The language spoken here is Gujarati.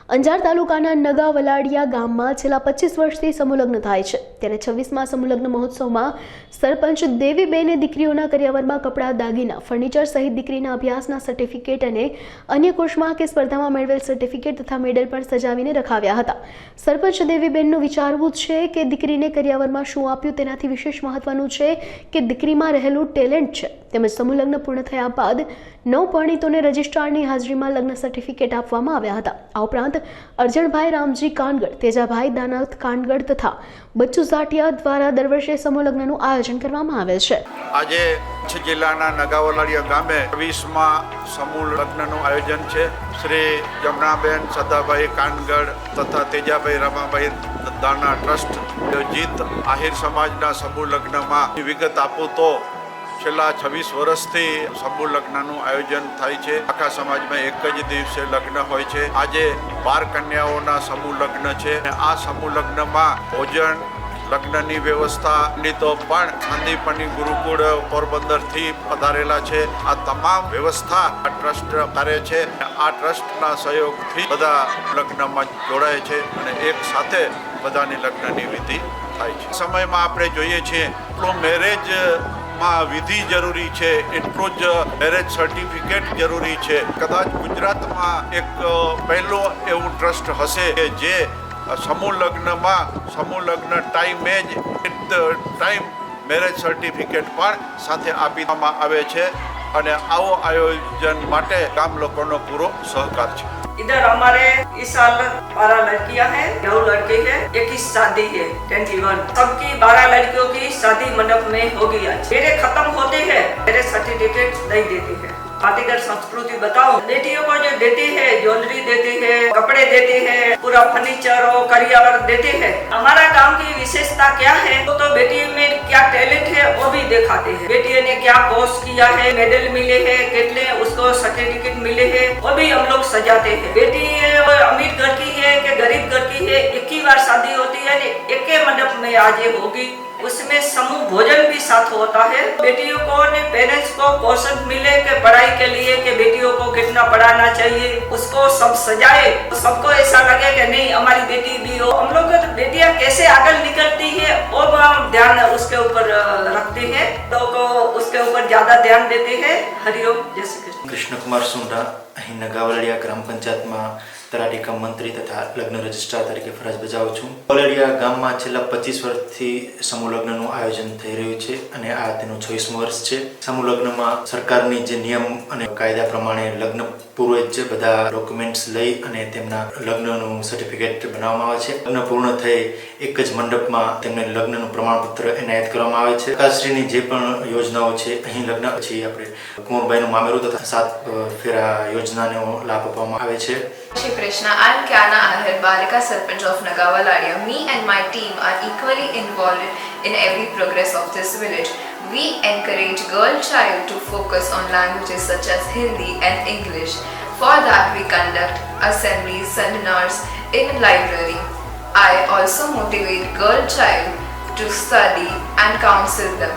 અંજાર તાલુકાના નગા વલાડિયા ગામમાં છેલ્લા 25 વર્ષથી સમૂહલગ્ન થાય છે ત્યારે 26મા સમૂહલગ્ન મહોત્સવમાં સરપંચ દેવીબેને દીકરીઓના કરિયાવરમાં કપડાં, દાગીના, ફર્નિચર સહિત દીકરીના અભ્યાસના સર્ટિફિકેટ અને અન્ય કોર્સમાં કે સ્પર્ધામાં મેળવેલ સર્ટિફિકેટ તથા મેડલ પણ સજાવીને રખાવ્યા હતા। સરપંચ દેવીબેનનું વિચારવું છે કે દીકરીને કરિયાવરમાં શું આપ્યું તેનાથી વિશેષ મહત્વનું છે કે દીકરીમાં રહેલું ટેલેન્ટ છે। તેમજ સમૂહલગ્ન પૂર્ણ થયા બાદ નવપરિણીતોને રજિસ્ટ્રારની હાજરીમાં લગ્ન સર્ટિફિકેટ આપવામાં આવ્યા હતા। આ ઉપરાંત અર્જણભાઈ રામજી કાનગડ, તેજાભાઈ દાનાથ કાનગડ તથા બચ્ચુ ઝાટિયા દ્વારા દર વર્ષે સમૂહલગ્નનું આયોજન કરવામાં આવે છે। આજે કચ્છ જિલ્લાના નગાવલાડિયા ગામે 20મા સમૂહ લગ્નનું આયોજન છે। શ્રી જમનાબેન સદાભાઈ કાનગડ તથા તેજાભાઈ રમાભાઈ દાના ટ્રસ્ટ આયોજિત આહિર સમાજના સમૂહ લગ્નમાં વિગત આપું તો છેલ્લા 26 વર્ષથી સમૂહ લગ્નનું આયોજન થાય છે। આખા સમાજમાં એક જ દિવસે લગ્ન હોય છે। આજે 12 કન્યાઓના સમૂહ લગ્ન છે। આ સમૂહ લગ્નમાં ભોજન, લગ્નની વ્યવસ્થાની તો પણ સાંદીપની ગુરુકુળ પોરબંદરથી પધારેલા છે। આ તમામ વ્યવસ્થા આ ટ્રસ્ટ કરે છે। આ ટ્રસ્ટના સહયોગથી બધા લગ્નમાં જોડાય છે અને એક સાથે બધાની લગ્નની વિધિ થાય છે। સમયમાં આપણે જોઈએ છીએ એટલું મેરેજમાં વિધિ જરૂરી છે, એટલું જ મેરેજ સર્ટિફિકેટ જરૂરી છે। કદાચ ગુજરાતમાં એક પહેલું એવું ટ્રસ્ટ હશે કે જે સમૂહ લગ્ન ટાઈમે જ ટાઈમ મેરેજ સર્ટિફિકેટ પણ સાથે આપવામાં આવે છે અને આવો આયોજન માટે ગામ લોકોનો પૂરો સહકાર છે। इधर हमारे इस साल 12 लड़कियां हैं, 9 लड़के हैं, एक की शादी है 21। सबकी 12 लड़कियों की शादी मंडप में होगी। आज मेरे खत्म होते हैं, मेरे सर्टिफिकेट नहीं देते हैं। फातेगर संस्कृति बताओ, बेटियों को जो देते हैं, ज्वेलरी देते हैं, कपड़े देते हैं, पूरा फर्नीचर और करियावर देते हैं। हमारा गांव की विशेषता क्या है तो बेटी में क्या टैलेंट है वो भी दिखाते हैं। बेटी ने क्या कोर्स किया है, मेडल मिले हैं, कितने उसको सर्टिफिकेट मिले हैं, वो भी हम लोग सजाते हैं। बेटी अमीर घर की है कि गरीब घर की है, एक ही बार शादी होती है, एक ही मंडप में आज ये होगी। उसमें समूह भोजन भी साथ होता है। बेटियों को ने पेरेंट्स को पोषण मिले कि पढ़ाई के लिए कि बेटियों को कितना पढ़ाना चाहिए, उसको सब सजाए तो सबको ऐसा लगे कि नहीं हमारी बेटी भी हो। हम लोग बेटियां कैसे आगे निकलती है और ध्यान उसके ऊपर रखते हैं, तो उसके ऊपर ज्यादा ध्यान देते हैं। हरिओम, जय श्री कृष्ण। कृष्ण कुमार सुंडा અહીં નગાવલાડિયા ગ્રામ પંચાયતમાં તલાટી કમ મંત્રી તથા લગ્ન રજિસ્ટ્રાર તરીકે ફરજ બજાવું છું। નગાવલાડિયા ગામમાં છેલ્લા 25 વર્ષથી સમૂહ લગ્નનું આયોજન થઈ રહ્યું છે અને આ તેનું 26મું વર્ષ છે। સમૂહ લગ્નમાં સરકારની જે નિયમ અને કાયદા પ્રમાણે લગ્ન પૂર્વે જ બધા ડોક્યુમેન્ટ્સ લઈ અને તેમના લગ્નનું સર્ટિફિકેટ બનાવવામાં આવે છે। લગ્ન પૂર્ણ થઈ એક જ મંડપમાં તેમને લગ્નનું પ્રમાણપત્ર એનાયત કરવામાં આવે છે। સરકારશ્રીની જે પણ યોજનાઓ છે અહીં લગ્ન પછી આપણે કુંવરબાઈનું મામેરું તથા 7 ફેરા યોજનાનો લાભ આપવામાં આવે છે। Shri Krishna, I am Kiana Ahir, Balika Sarpanch of Nagawaladia. Me and my team are equally involved in every progress of this village. We encourage girl child to focus on languages such as Hindi and English. For that we conduct assemblies, seminars in library. I also motivate girl child to study and counsel them.